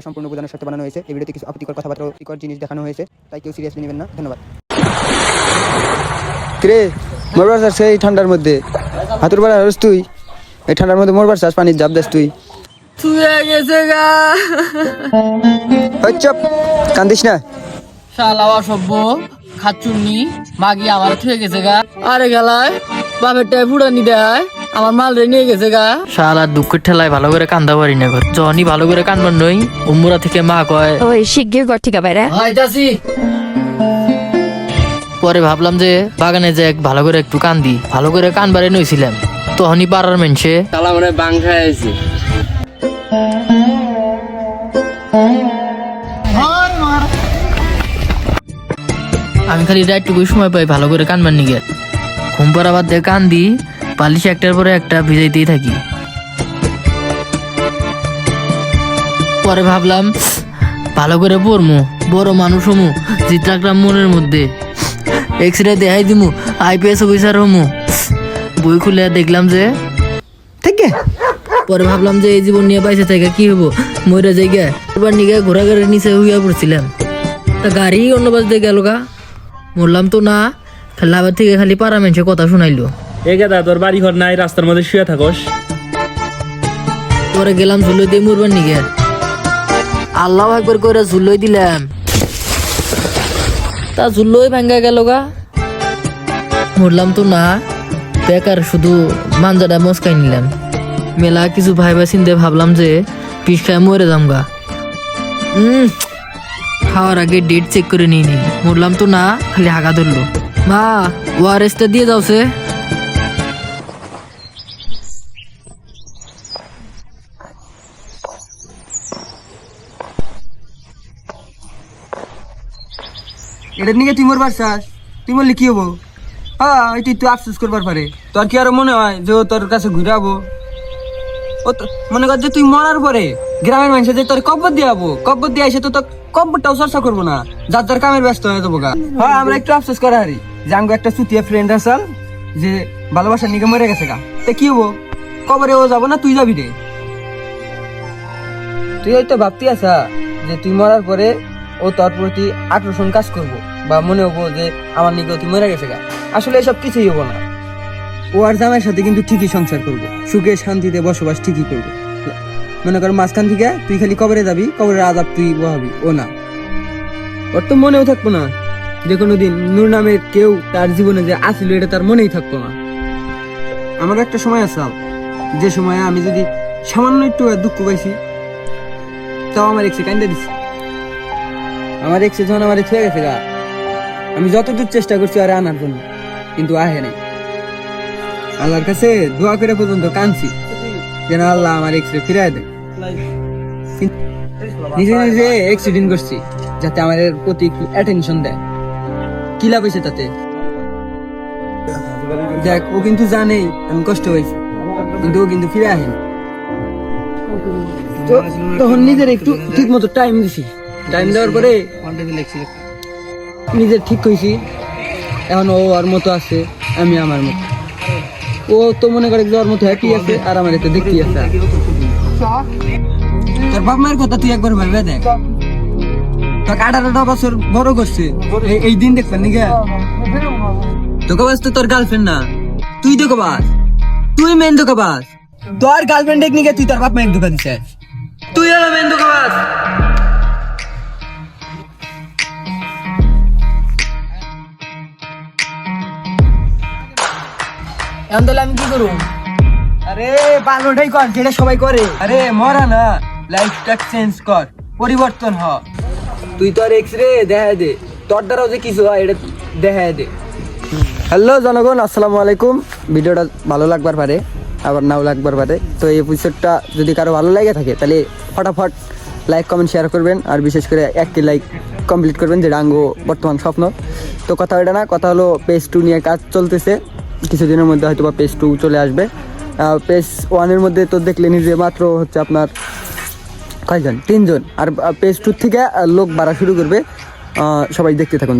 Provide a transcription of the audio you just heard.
ভিডিওটা সম্পূর্ণ বোঝানোর সাথে বানানো হয়েছে। এই ভিডিওতে কিছু আপত্তিকর কথাবার্তা ও জিনিস দেখানো হয়েছে, তাই কেউ সিরিয়াসলি নেবেন না। ধন্যবাদ। কিরে মরবার চাস এই ঠান্ডার মধ্যে? হাতুর পাড়া রস তুই এই ঠান্ডার মধ্যে মরবার চাস? পানির জাপ দাস তুই? ছুঁয়ে গেছে গা। ওই চুপ, কান্দিস না। শালা অসভ্য খাচ্চুন্নি মাগি আমার ছুঁয়ে গেছে গা। আরে গেলায় বাপের টাই ফুড়ানি দেয়, আমার মাল রে নিয়ে গেছে গা। শালা দুঃখের ঠেলায় ভালো করে কান্দা পারি না ঘর। যখনই ভালো করে কানবার নই উম্মুরা থেকে মা কয় ওই শিগগির ঘর থেকে বাইরে। যাচ্ছি। পরে ভাবলাম যে বাগানে যে ভালো করে একটু কান্দি, ভালো করে কানবারে নইছিলাম। তখনই পাড়ার মানুষে শালা মানে বাং খায় আছে। আমি খালি রাতটুকু সময় পাই ভালো করে কানবার নিগে। ঘুম পাড়া বাদ দিয়ে কান্দি, পালিশ একটার পরে একটা ভিজাইতেই থাকি। পরে ভাবলাম ভালো করে পড়মু, বড় মানুষ হমু, জিত রাখলাম মনের মধ্যে। এক্সরে দেখাই দিমু, IPS অফিসার হমু। বই খুলে দেখলাম যে ঠিক আছে। পরে ভাবলাম যে এই জীবন নিয়ে বাইসে থেকে কি হবো, মরে যাই গে। এবার নিগে ঘোরা গাড়ির নিচে হইয়া পড়ছিলাম। তা গাড়ি অন্য বাস দিয়ে গেল গা। মরলাম তো না, খালি আবার থেকে খালি পাড়া মানুষের কথা শুনাইলো। এ গেদা তোর বাড়ি ঘর নাই, রাস্তার মধ্যে শুয়ে থাকস। পরে গেলাম ঝুলোই দিয়ে মরবার নিগে। আল্লাহ একবার করে ঝুলোই দিলাম, তা ঝুলোই ভাঙ্গা গেল গা। মরলাম তো না, বেকার শুধু মাঞ্জাটা মস্কাই নিলাম। মেলা কিছু ভাইবা চিনতে ভাবলাম যে পিস খায় মরে যাম গা। খাওয়ার আগে ডেট চেক করে নিয়ে নি। মরলাম তো না, খালি হাগা ধরলো। মা ওআরএসটা দিয়ে যাওছে। এটা নিয়ে তুই মরবার চাস? তুই বললি কি হবো? হ্যাঁ তুই তুই আফসোস করবার পারে। তোর কি আরো মনে হয় যে ও তোর কাছে ঘুরে আবো? ও তো মনে কর যে তুই মরার পরে গ্রামের মানুষের যে তোর কব্বর দিয়ে আবো, কব্বর দিয়ে এসে তো তোর কব্বরটাও চর্চা করবো না, যার যার কামের ব্যস্ত হয়ে যাবো গা। হ্যাঁ আমরা একটু আফসোস করা হারি যে আঙ্গো একটা চুতিয়া ফ্রেন্ড আসাল যে ভালোবাসার নিকে মরে গেছে গা। তা কি হবো, কবরে ও যাবো না তুই যাবি রে? তুই হয়তো ভাবতি আসা যে তুই মরার পরে ও তোর প্রতি আকর্ষণ কাজ করবো বা মনে হবো যে আমার নিকে তুই মরে গেছে গা। আসলে এসব কিছুই হবো না। ও আর জামাইয়ের সাথে কিন্তু ঠিকই সংসার করবো, সুখে শান্তিতে বসবাস ঠিকই করবো। মনে কর মাঝখান থেকে তুই খালি কবরে যাবি, কবরের আযাব তুই বহাবি, ও না। ওর তো মনেও থাকবো না যে কোনোদিন নূর নামের কেউ তার জীবনে যে আসিল এটা তার মনেই থাকতো না। আমার একটা সময় আছে যে সময় আমি যদি সামান্য একটু দুঃখ পাইছি তাও আমার এক্সে কান্দে দিচ্ছি। আমার এক্সে যখন আমার ছুঁয়ে গেছে গা, আমি যতদূর চেষ্টা করছি আরে আনার জন্য, কিন্তু আহে নাই। আল্লাহর কাছে দোয়া করে পর্যন্ত কাঁদছি যেন আল্লাহ আমার এক্সরে ফিরাই দেয়। নিজে নিজে অ্যাক্সিডেন্ট করছি যাতে আমার এর প্রতি একটু অ্যাটেনশন দেয়। কি লাভ হয়েছে তাতে? দেখ ও কিন্তু জানেই আমি কষ্ট হয়েছি, কিন্তু ও কিন্তু ফিরে আসেনি। তখন নিজের একটু ঠিক মতো টাইম দিছি, টাইম দেওয়ার পরে নিজের ঠিক হয়েছি। এখন ও ওর মতো আছে, আমি আমার মতো। ও তো মনে করে যে ওর মতো হ্যাপি আছে আর আমার এতে দেখতেই আছে। তোর বাপ মায়ের কথা তুই একবার ভাবে দেখ, তোকে 18টা বছর বড় করছে, এই দিন দেখবেন নাকি? তোকে বাস তো তোর গার্লফ্রেন্ড না, তুই তোকে বাস, তুই মেন তোকে বাস। তোর গার্লফ্রেন্ড দেখ নিকে তুই তোর বাপ মায়ের ধোকা দিছে, তুই হলো মেন তোকে বাস। এখন তাহলে আমি কি করবো? আরে পাগলটাই কর যেটা সবাই করে। আরে মরা না, লাইফটা চেঞ্জ কর, পরিবর্তন হ। তুই তোর এক্সরে দেখা দে, তোর দ্বারাও যে কিছু হয় এটা দেখা দে। হ্যালো জনগণ, আসসালামু আলাইকুম। ভিডিওটা ভালো লাগবার পারে আবার নাও লাগবার পারে, তো এই এপিসোডটা যদি কারো ভালো লাগে থাকে তাহলে ফটাফট লাইক কমেন্ট শেয়ার করবেন, আর বিশেষ করে একটি লাইক কমপ্লিট করবেন, যেটা আঙ্গো বর্তমান স্বপ্ন। তো কথা এটা না, কথা হলো পেজ 2 নিয়ে কাজ চলতেছে, কিছুদিনের মধ্যে হয়তো বা পেজ 2 চলে আসবে। পেজ 1-এর মধ্যে তো দেখলে নিজে মাত্র হচ্ছে আপনার কয়জন, 3 জন, আর পেজ 2 থেকে লোক বাড়া শুরু করবে। সবাই দেখতে থাকুন।